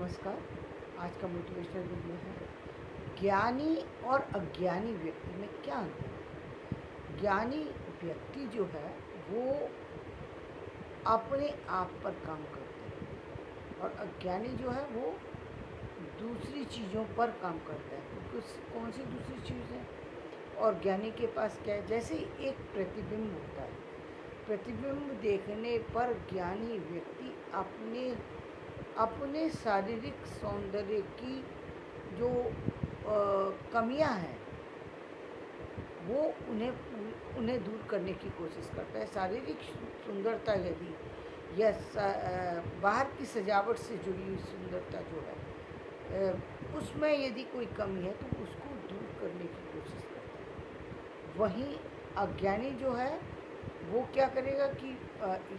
नमस्कार। आज का मोटिवेशनल वीडियो है ज्ञानी और अज्ञानी व्यक्ति में क्या अंतर है। ज्ञानी व्यक्ति जो है वो अपने आप पर काम करते हैं और अज्ञानी जो है वो दूसरी चीज़ों पर काम करता है। कौन सी दूसरी चीज़ है और ज्ञानी के पास क्या है। जैसे एक प्रतिबिंब होता है, प्रतिबिंब देखने पर ज्ञानी व्यक्ति अपने शारीरिक सौंदर्य की जो कमियां हैं वो उन्हें दूर करने की कोशिश करता है। शारीरिक सुंदरता यदि या बाहर की सजावट से जुड़ी हुई सुंदरता जो है उसमें यदि कोई कमी है तो उसको दूर करने की कोशिश करता है। वहीं अज्ञानी जो है वो क्या करेगा कि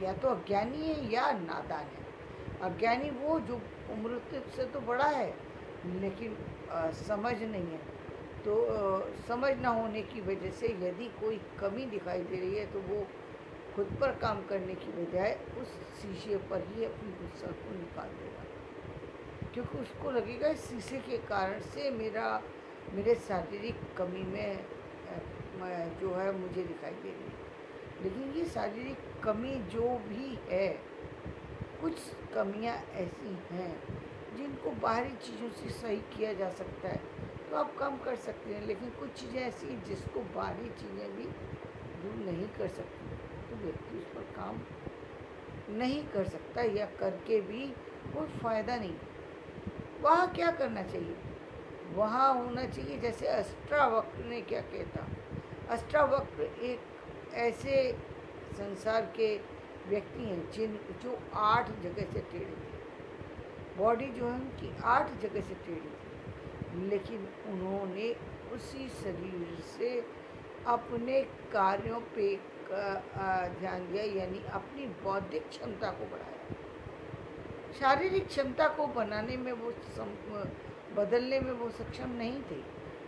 या तो अज्ञानी है या नादान है। अज्ञानी वो जो उम्र से तो बड़ा है लेकिन समझ नहीं है, तो समझ ना होने की वजह से यदि कोई कमी दिखाई दे रही है तो वो खुद पर काम करने की बजाय उस शीशे पर ही अपनी गुस्सा को निकाल देगा, क्योंकि उसको लगेगा इस शीशे के कारण से मेरे शारीरिक कमी में जो है मुझे दिखाई दे रही है। लेकिन ये शारीरिक कमी जो भी है, कुछ कमियां ऐसी हैं जिनको बाहरी चीज़ों से सही किया जा सकता है तो आप काम कर सकते हैं, लेकिन कुछ चीज़ें ऐसी हैं जिसको बाहरी चीज़ें भी दूर नहीं कर सकती तो व्यक्ति उस पर काम नहीं कर सकता या करके भी कोई फ़ायदा नहीं। वहाँ क्या करना चाहिए, वहाँ होना चाहिए जैसे अष्टावक्र ने क्या कहता। अष्टावक्र एक ऐसे संसार के व्यक्ति हैं जो 8 जगह से टेढ़े थे। बॉडी जो है उनकी 8 जगह से टेढ़ी थी, लेकिन उन्होंने उसी शरीर से अपने कार्यों पे ध्यान दिया, यानी अपनी बौद्धिक क्षमता को बढ़ाया। शारीरिक क्षमता को बनाने में बदलने में वो सक्षम नहीं थे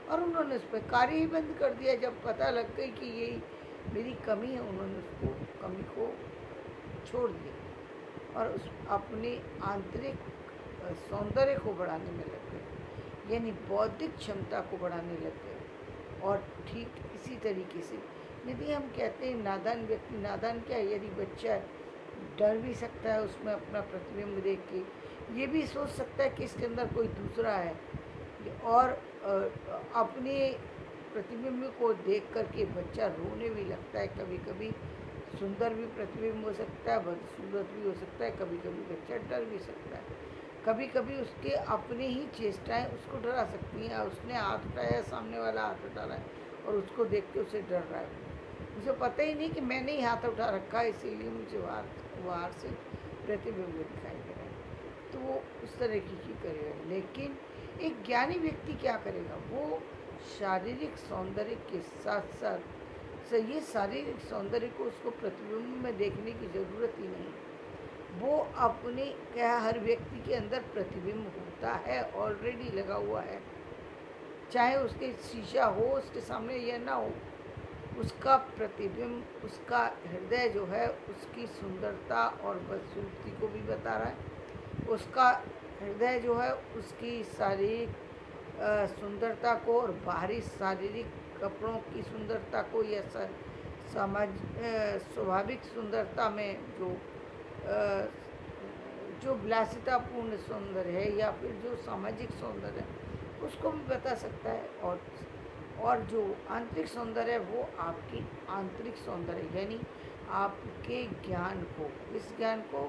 और उन्होंने उस पर कार्य ही बंद कर दिया। जब पता लग गई कि ये मेरी कमी है, उन्होंने उसको कमी को छोड़ दिया और उस अपने आंतरिक सौंदर्य को बढ़ाने में लग गए, यानी बौद्धिक क्षमता को बढ़ाने लग गए। और ठीक इसी तरीके से यदि हम कहते हैं नादान व्यक्ति, नादान क्या है, यदि बच्चा डर भी सकता है उसमें अपना प्रतिबिंब देख के, ये भी सोच सकता है कि इसके अंदर कोई दूसरा है, और अपने प्रतिबिंब को देख करके बच्चा रोने भी लगता है। कभी कभी सुंदर भी प्रतिबिंब हो सकता है, बदसूरत भी हो सकता है, कभी कभी बच्चा डर भी सकता है। कभी कभी उसके अपने ही चेष्टाएं उसको डरा सकती हैं। उसने हाथ उठाया, सामने वाला हाथ उठा रहा है और उसको देख के उसे डर रहा है, उसे पता ही नहीं कि मैंने ही हाथ उठा रखा है, इसीलिए मुझे बाहर से प्रतिबिंब दिखाई दे रहा है, तो वो उस तरह की करेगा। लेकिन एक ज्ञानी व्यक्ति क्या करेगा, वो शारीरिक सौंदर्य के साथ साथ ये शारीरिक सौंदर्य को उसको प्रतिबिंब में देखने की ज़रूरत ही नहीं। वो अपने क्या, हर व्यक्ति के अंदर प्रतिबिंब होता है, ऑलरेडी लगा हुआ है, चाहे उसके शीशा हो उसके सामने या ना हो, उसका प्रतिबिंब, उसका हृदय जो है उसकी सुंदरता और बदसूरती को भी बता रहा है। उसका हृदय जो है उसकी शारीरिक सुंदरता को और बाहरी शारीरिक कपड़ों की सुंदरता को या स्वाभाविक सुंदरता में जो विलासितापूर्ण सौंदर्य है या फिर जो सामाजिक सौंदर्य है उसको भी बता सकता है। और जो आंतरिक सौंदर्य है वो आपकी आंतरिक सौंदर्य, यानी आपके ज्ञान को, इस ज्ञान को,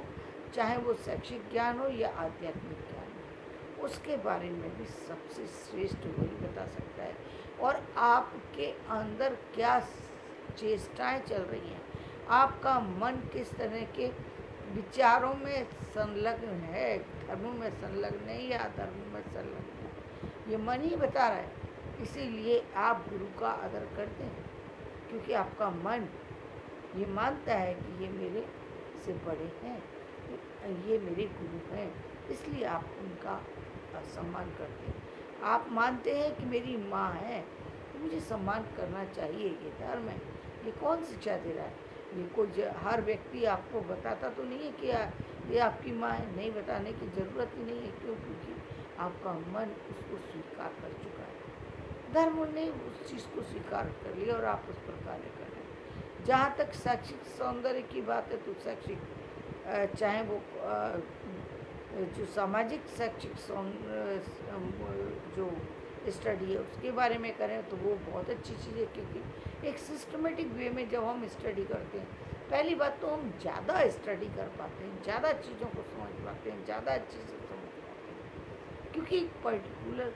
चाहे वो शैक्षिक ज्ञान हो या आध्यात्मिक ज्ञान हो, उसके बारे में भी सबसे श्रेष्ठ वही बता सकता है। और आपके अंदर क्या चेष्टाएं चल रही हैं, आपका मन किस तरह के विचारों में संलग्न है, धर्म में संलग्न है या अधर्म में संलग्न है, ये मन ही बता रहा है। इसीलिए आप गुरु का आदर करते हैं, क्योंकि आपका मन ये मानता है कि ये मेरे से बड़े हैं, ये मेरे गुरु हैं, इसलिए आप उनका सम्मान करते हैं। आप मानते हैं कि मेरी माँ है तो मुझे सम्मान करना चाहिए, ये धर्म है। ये कौन शिक्षा दे रहा है, ये कोई हर व्यक्ति आपको बताता तो नहीं है कि ये आपकी माँ है, नहीं बताने की ज़रूरत ही नहीं है। क्यों? क्योंकि आपका मन उसको स्वीकार कर चुका है। धर्म ने उस चीज़ को स्वीकार कर लिया और आप उस पर कार्य कर रहे हैं। जहाँ तक शैक्षिक सौंदर्य की बात है तो शैक्षिक चाहे वो जो सामाजिक शैक्षिक जो स्टडी है उसके बारे में करें तो वो बहुत अच्छी चीज़ है, क्योंकि एक सिस्टमेटिक वे में जब हम स्टडी करते हैं, पहली बात तो हम ज़्यादा स्टडी कर पाते हैं, ज़्यादा चीज़ों को समझ पाते हैं, ज़्यादा अच्छे से समझ पाते हैं, क्योंकि एक पर्टिकुलर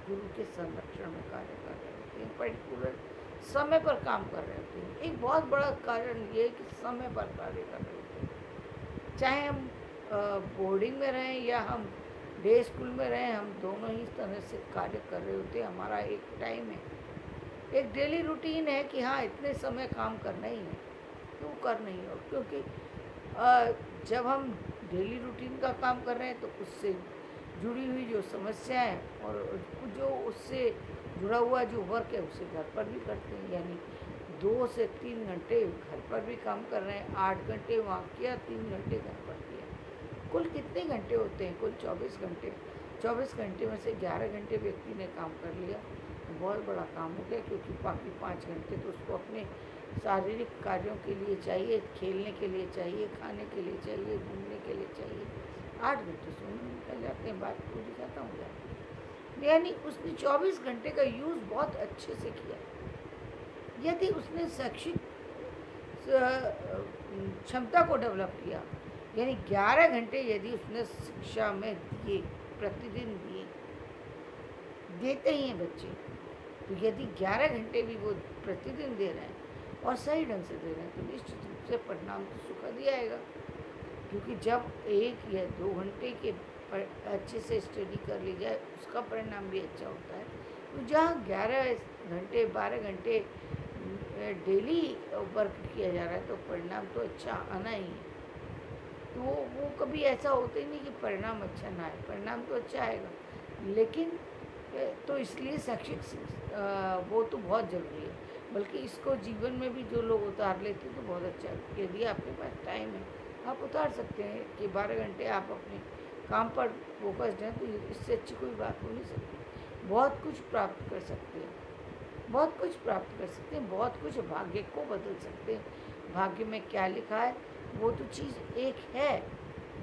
गुरु के संरक्षण में कार्य कर रहे होते हैं, पर्टिकुलर समय पर काम कर रहे होते हैं। एक बहुत बड़ा कारण ये है कि समय पर कार्य कर रहे होते हैं, चाहे हम बोर्डिंग में रहें या हम डे स्कूल में रहें, हम दोनों ही तरह से कार्य कर रहे होते हैं। हमारा एक टाइम है, एक डेली रूटीन है कि हाँ इतने समय काम करना ही है, क्यों करना ही है। क्योंकि जब हम डेली रूटीन का काम कर रहे हैं तो उससे जुड़ी हुई जो समस्याएं और जो उससे जुड़ा हुआ जो वर्क है उसे घर पर भी करते हैं, यानी 2 से 3 घंटे घर पर भी काम कर रहे हैं, 8 घंटे वहाँ किया, 3 घंटे घर पर किया। कुल कितने घंटे होते हैं? कुल 24 घंटे। 24 घंटे में से 11 घंटे व्यक्ति ने काम कर लिया तो बहुत बड़ा काम हो गया, क्योंकि बाकी 5 घंटे तो उसको अपने शारीरिक कार्यों के लिए चाहिए, खेलने के लिए चाहिए, खाने के लिए चाहिए, घूमने के लिए चाहिए। 8 घंटे सोने में निकल जाते हैं, बात पूरी खत्म हो जाती है। यानी उसने 24 घंटे का यूज़ बहुत अच्छे से किया। यदि उसने शैक्षिक क्षमता को डेवलप किया, यानी 11 घंटे यदि उसने शिक्षा में दिए, प्रतिदिन दिए, देते ही हैं बच्चे, तो यदि 11 घंटे भी वो प्रतिदिन दे रहे हैं और सही ढंग से दे रहे हैं तो निश्चित रूप से परिणाम तो सुखद ही आएगा। क्योंकि जब 1 या 2 घंटे के अच्छे से स्टडी कर ली जाए उसका परिणाम भी अच्छा होता है। तो जहाँ 11 घंटे 12 घंटे डेली वर्क किया जा रहा है तो परिणाम तो अच्छा आना ही है। तो वो कभी ऐसा होता ही नहीं कि परिणाम अच्छा ना आए, परिणाम तो अच्छा आएगा। लेकिन तो इसलिए शैक्षिक वो तो बहुत ज़रूरी है, बल्कि इसको जीवन में भी जो लोग उतार लेते हैं तो बहुत अच्छा है। यदि आपके पास टाइम है आप उतार सकते हैं कि 12 घंटे आप अपने काम पर फोकस्ड हैं, तो इससे अच्छी कोई बात हो नहीं सकती। बहुत कुछ प्राप्त कर सकते हैं, बहुत कुछ प्राप्त कर सकते हैं, बहुत कुछ भाग्य को बदल सकते हैं। भाग्य में क्या लिखा है वो तो चीज़ एक है,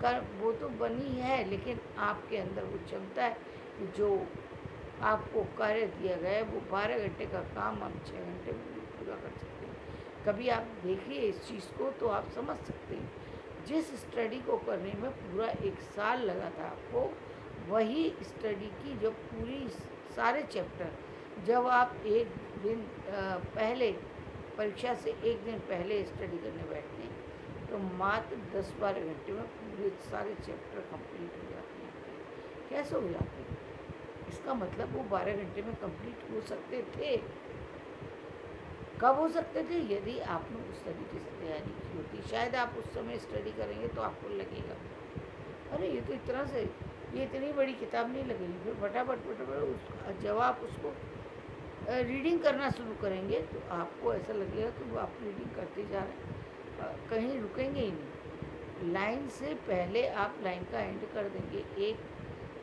कर वो तो बनी है, लेकिन आपके अंदर वो क्षमता है कि जो आपको कार्य दिया गया है वो 12 घंटे का काम आप 6 घंटे में भी पूरा कर सकते हैं। कभी आप देखिए इस चीज़ को तो आप समझ सकते हैं। जिस स्टडी को करने में पूरा 1 साल लगा था आपको, वही स्टडी की जो पूरी सारे चैप्टर जब आप एक दिन पहले परीक्षा से 1 दिन पहले स्टडी करने बैठते हैं तो मात्र 10-12 घंटे में पूरे सारे चैप्टर कंप्लीट हो जाते हैं। कैसे हो जाते हैं? इसका मतलब वो 12 घंटे में कंप्लीट हो सकते थे। कब हो सकते थे? यदि आपने उस तरीके से तैयारी की होती। शायद आप उस समय स्टडी करेंगे तो आपको लगेगा अरे ये तो इतना से ये इतनी बड़ी किताब नहीं लगेगी। फिर फटाफट जब आप उसको रीडिंग करना शुरू करेंगे तो आपको ऐसा लगेगा कि वो आप रीडिंग करते जा रहे हैं, कहीं रुकेंगे ही नहीं। लाइन से पहले आप लाइन का एंड कर देंगे।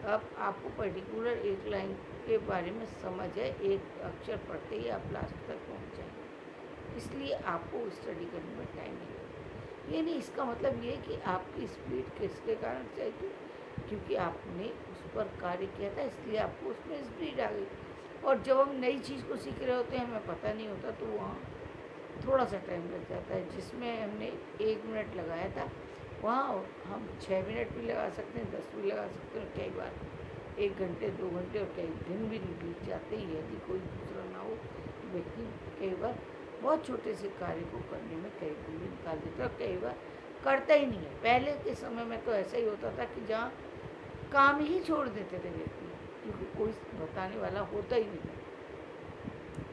अब आपको पर्टिकुलर एक लाइन के बारे में समझ है, एक अक्षर पढ़ते ही आप लास्ट तक पहुंच जाएंगे। इसलिए आपको स्टडी करने में टाइम नहीं लगेगा। ये नहीं, इसका मतलब ये कि आपकी स्पीड किसके कारण चाहिए, क्योंकि आपने उस पर कार्य किया था, इसलिए आपको उसमें स्पीड आ गई। और जब हम नई चीज़ को सीख रहे होते हैं हमें पता नहीं होता तो वहाँ थोड़ा सा टाइम लग जाता है। जिसमें हमने 1 मिनट लगाया था वहाँ हम 6 मिनट भी लगा सकते हैं, 10 भी लगा सकते हैं, कई बार 1 घंटे 2 घंटे और कई दिन भी बीत जाते हैं। यदि कोई दूसरा ना हो व्यक्ति कई बार बहुत छोटे से कार्य को करने में कई दिन भी निकाल देता है और कई बार करता ही नहीं है। पहले के समय में तो ऐसा ही होता था कि जहाँ काम ही छोड़ देते थे व्यक्ति, क्योंकि कोई बताने वाला होता ही नहीं था।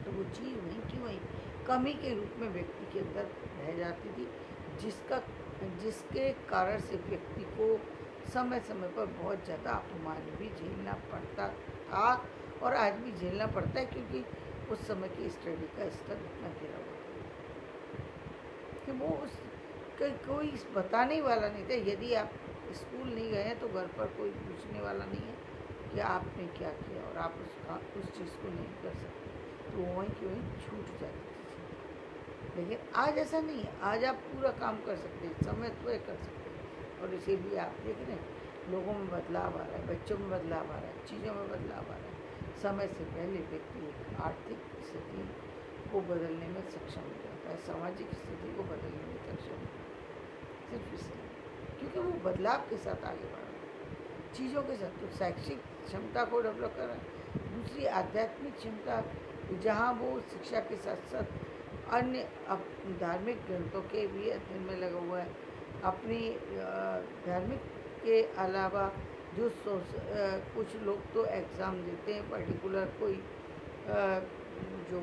तो वो चीज़ वहीं की वहीं कमी के रूप में व्यक्ति के अंदर रह जाती थी, जिसके कारण से व्यक्ति को समय समय पर बहुत ज़्यादा अपमान भी झेलना पड़ता था और आज भी झेलना पड़ता है, क्योंकि उस समय की स्टडी का स्तर इतना गिरा हुआ था कि वो कोई बताने वाला नहीं था। यदि आप स्कूल नहीं गए हैं तो घर पर कोई पूछने वाला नहीं है कि आपने क्या किया और आप उस चीज़ को नहीं कर सकते, तो वहीं की वहीं छूट जाती चीज़ें। लेकिन आज ऐसा नहीं है, आज आप पूरा काम कर सकते हैं, समय स्वयं कर सकते हैं। और इसीलिए आप देख रहे हैं लोगों में बदलाव आ रहा है, बच्चों में बदलाव आ रहा है, चीज़ों में बदलाव आ रहा है। समय से पहले व्यक्ति एक आर्थिक स्थिति को बदलने में सक्षम हो जाता है, सामाजिक स्थिति को बदलने में सक्षम हो जाता है, सिर्फ इसलिए क्योंकि वो बदलाव के साथ आगे बढ़ रहा है, चीज़ों के साथ। तो शैक्षिक क्षमता को डेवलप कर रहा है। दूसरी आध्यात्मिक क्षमता, जहाँ वो शिक्षा के साथ साथ अन्य धार्मिक ग्रंथों के भी अध्ययन में लगा हुआ है। अपनी धार्मिक के अलावा जो कुछ लोग तो एग्ज़ाम देते हैं, पर्टिकुलर कोई जो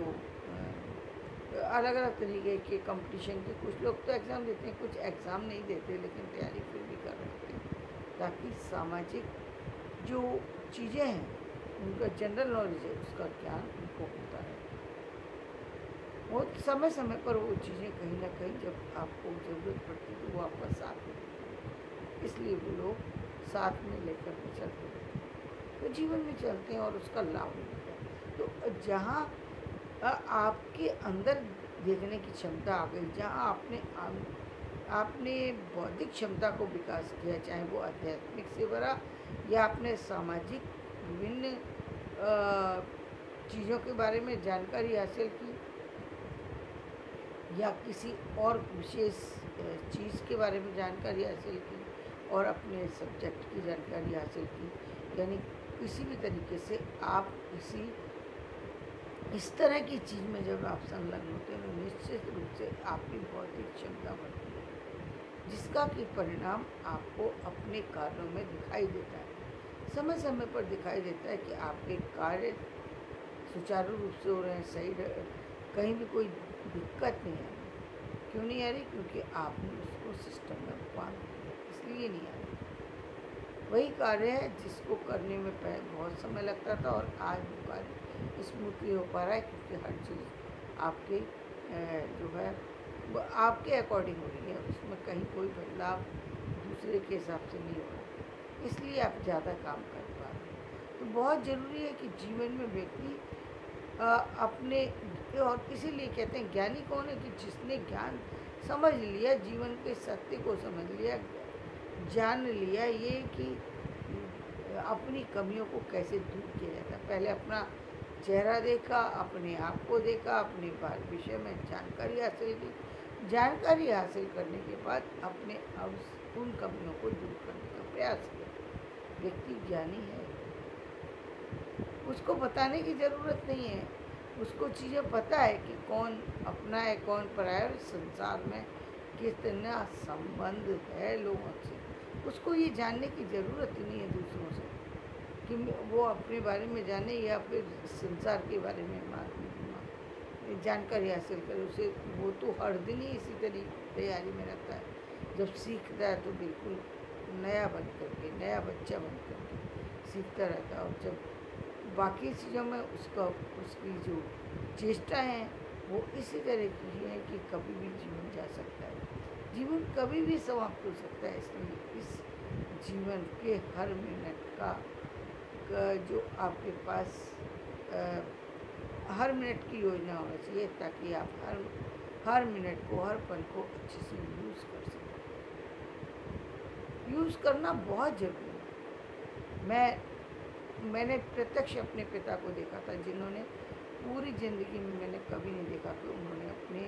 अलग अलग तरीके के कंपटीशन के, कुछ लोग तो एग्ज़ाम देते हैं, कुछ एग्ज़ाम नहीं देते लेकिन तैयारी फिर भी कर रहे हैं, ताकि सामाजिक जो चीज़ें हैं, उनका जनरल नॉलेज है, उसका ज्ञान उनको होता है। वो समय समय पर वो चीज़ें कहीं ना कहीं जब आपको ज़रूरत पड़ती है तो वो आपका साथ में देती है, इसलिए वो लोग साथ में लेकर के चलते रहते हैं, तो जीवन में चलते हैं और उसका लाभ मिलता है। तो जहाँ आपके अंदर देखने की क्षमता आ गई, जहाँ आपने बौद्धिक क्षमता को विकास किया, चाहे वो आध्यात्मिक से भरा या आपने सामाजिक विभिन्न चीज़ों के बारे में जानकारी हासिल की, या किसी और विशेष चीज़ के बारे में जानकारी हासिल की, और अपने सब्जेक्ट की जानकारी हासिल की, यानी किसी भी तरीके से आप इस तरह की चीज़ में जब आप संलग्न होते हैं तो निश्चित रूप से आपकी बौद्धिक क्षमता बढ़ती है, जिसका कि परिणाम आपको अपने कार्यों में दिखाई देता है। समय समय पर दिखाई देता है कि आपके कार्य सुचारू रूप से हो रहे हैं, सही, कहीं भी कोई दिक्कत नहीं आ रही। क्यों नहीं आ रही? क्योंकि आपने उसको सिस्टम में बांध दिया, इसलिए नहीं आ रही। वही कार्य है जिसको करने में बहुत समय लगता था, और आज वो कार्य स्मूथली हो पा रहा है, क्योंकि हर चीज़ आपके जो है वो आपके अकॉर्डिंग हो रही है, उसमें कहीं कोई बदलाव दूसरे के हिसाब से नहीं हो रहा, इसलिए आप ज़्यादा काम कर पा रहे हैं। तो बहुत ज़रूरी है कि जीवन में व्यक्ति अपने, और इसीलिए कहते हैं ज्ञानी कौन है, कि जिसने ज्ञान समझ लिया, जीवन के सत्य को समझ लिया, जान लिया ये कि अपनी कमियों को कैसे दूर किया जाता है। पहले अपना चेहरा देखा, अपने आप को देखा, अपने विषय में जानकारी हासिल की, जानकारी हासिल करने के बाद अपने उन कमियों को दूर करने का प्रयास किया। व्यक्ति ज्ञानी है, उसको बताने की ज़रूरत नहीं है, उसको चीज़ें पता है कि कौन अपना है कौन पराया है, संसार में कितना संबंध है लोगों से, उसको ये जानने की ज़रूरत ही नहीं है दूसरों से कि वो अपने बारे में जाने या फिर संसार के बारे में जानकारी हासिल करे। उसे वो तो हर दिन ही इसी तरीके तैयारी में रहता है, जब सीखता है तो बिल्कुल नया बन करके, नया बच्चा बन करके सीखता रहता है, और जब बाकी चीज़ों में उसकी जो चेष्टा है वो इसी तरह की है कि कभी भी जीवन जा सकता है, जीवन कभी भी समाप्त हो सकता है। इसलिए इस जीवन के हर मिनट का जो आपके पास हर मिनट की योजना होना चाहिए, ताकि आप हर मिनट को, हर पल को अच्छे से यूज़ कर सकें। यूज़ करना बहुत ज़रूरी है। मैंने प्रत्यक्ष अपने पिता को देखा था, जिन्होंने पूरी ज़िंदगी में, मैंने कभी नहीं देखा कि उन्होंने अपने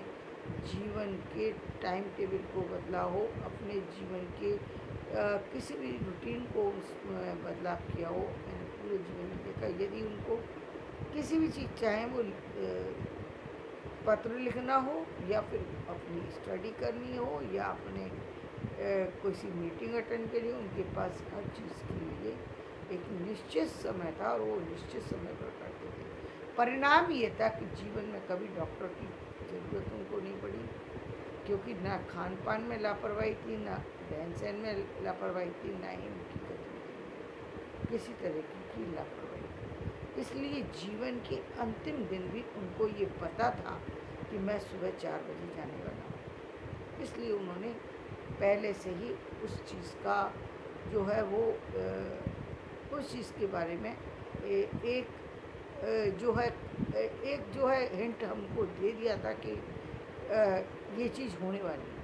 जीवन के टाइम टेबल को बदला हो, अपने जीवन के किसी भी रूटीन को उसमें बदलाव किया हो। मैंने पूरे जीवन में देखा, यदि उनको किसी भी चीज़, चाहे वो पत्र लिखना हो, या फिर अपनी स्टडी करनी हो, या अपने किसी मीटिंग अटेंड के लिए, उनके पास हर चीज़ के लिए एक निश्चित समय था, और वो निश्चित समय पर करते थे। परिणाम ये था कि जीवन में कभी डॉक्टर की ज़रूरत उनको नहीं पड़ी, क्योंकि ना खान पान में लापरवाही थी, ना रहन सहन में लापरवाही थी, ना ही उनकी गतिविधि में किसी तरह की लापरवाही थी। इसलिए जीवन के अंतिम दिन भी उनको ये पता था कि मैं सुबह 4 बजे जाने वाला हूँ, इसलिए उन्होंने पहले से ही उस चीज़ का जो है वो उस चीज़ के बारे में एक जो है हिंट हमको दे दिया था कि ये चीज़ होने वाली है।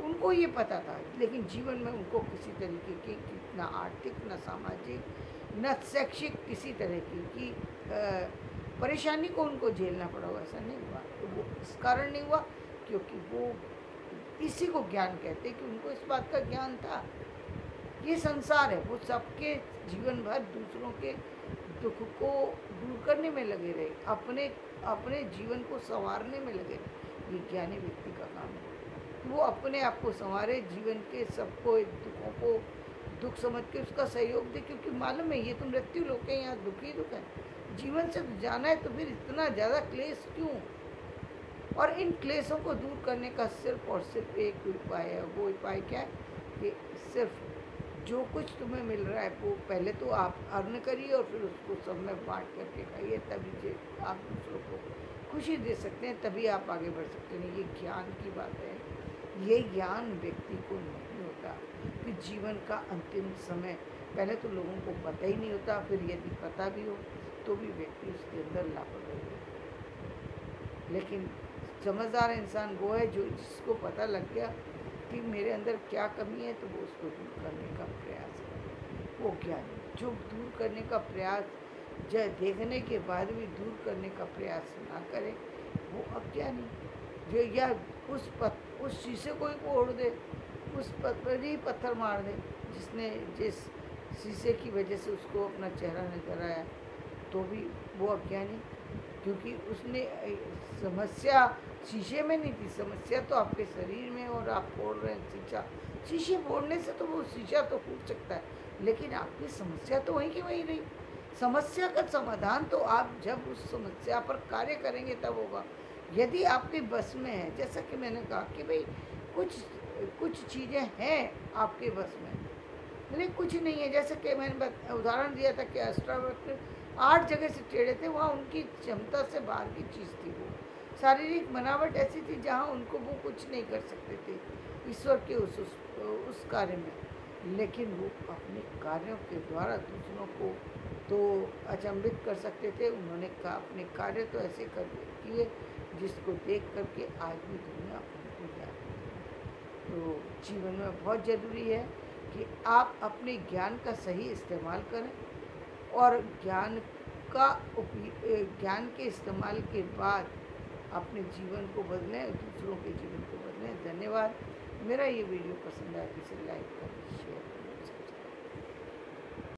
उनको ये पता था, लेकिन जीवन में उनको किसी तरीके की ना आर्थिक, न सामाजिक, न शैक्षिक किसी तरह की परेशानी को उनको झेलना पड़ा हो, ऐसा नहीं हुआ। तो वो इस कारण नहीं हुआ क्योंकि वो इसी को ज्ञान कहते कि उनको इस बात का ज्ञान था। ये संसार है, वो सबके जीवन भर दूसरों के दुख को दूर करने में लगे रहे, अपने जीवन को संवारने में लगे रहे। ये ज्ञानी व्यक्ति का काम है, वो अपने आप को संवारे, जीवन के सबको दुखों को दुख समझ के उसका सहयोग दे, क्योंकि मालूम है ये तो मृत्यु लोक है, यहाँ दुख ही दुख है, जीवन से तो जाना है, तो फिर इतना ज़्यादा क्लेश क्यों। और इन क्लेशों को दूर करने का सिर्फ और सिर्फ एक उपाय है। वो उपाय क्या है कि सिर्फ जो कुछ तुम्हें मिल रहा है वो पहले तो आप अर्न करिए और फिर उसको सब में बांट करके खाइए, तभी आप दूसरों को खुशी दे सकते हैं, तभी आप आगे बढ़ सकते हैं। ये ज्ञान की बात है। ये ज्ञान व्यक्ति को नहीं होता कि जीवन का अंतिम समय पहले तो लोगों को पता ही नहीं होता, फिर यदि पता भी हो तो भी व्यक्ति उसके अंदर लापरवाही है। लेकिन समझदार इंसान वो है जो जिसको पता लग गया कि मेरे अंदर क्या कमी है, तो वो उसको दूर करने का प्रयास करे। वो ज्ञानी जो दूर करने का प्रयास देखने के बाद भी दूर करने का प्रयास ना करे, वो अज्ञानी। जो या उस शीशे को ही तोड़ दे, उस पर ही पत्थर मार दे जिस शीशे की वजह से उसको अपना चेहरा नजर आया, तो भी वो अज्ञानी। क्योंकि उसने समस्या शीशे में नहीं थी, समस्या तो आपके शरीर में, और आप फोड़ रहे हैं शीशे फोड़ने से तो वो शीशा तो फूट सकता है, लेकिन आपकी समस्या तो वहीं की वहीं रही। समस्या का समाधान तो आप जब उस समस्या पर कार्य करेंगे तब होगा। यदि आपके बस में है, जैसा कि मैंने कहा कि भाई कुछ चीज़ें हैं आपके बस में, लेकिन कुछ नहीं है। जैसे कि मैंने उदाहरण दिया था कि अष्टावक्र 8 जगह से टेढ़े थे, वहाँ उनकी क्षमता से बाहर की चीज़ थी। वो शारीरिक बनावट ऐसी थी जहाँ उनको वो कुछ नहीं कर सकते थे ईश्वर के उस कार्य में, लेकिन वो अपने कार्यों के द्वारा दूसरों को तो अचंभित कर सकते थे। उन्होंने अपने कार्य तो ऐसे किए जिसको देख करके आज भी दुनिया उनको जाती है। तो जीवन में बहुत ज़रूरी है कि आप अपने ज्ञान का सही इस्तेमाल करें, और ज्ञान के इस्तेमाल के बाद अपने जीवन को बदलें, दूसरों के जीवन को बदलें। धन्यवाद। मेरा ये वीडियो पसंद आए तो इसे लाइक करें, शेयर करें।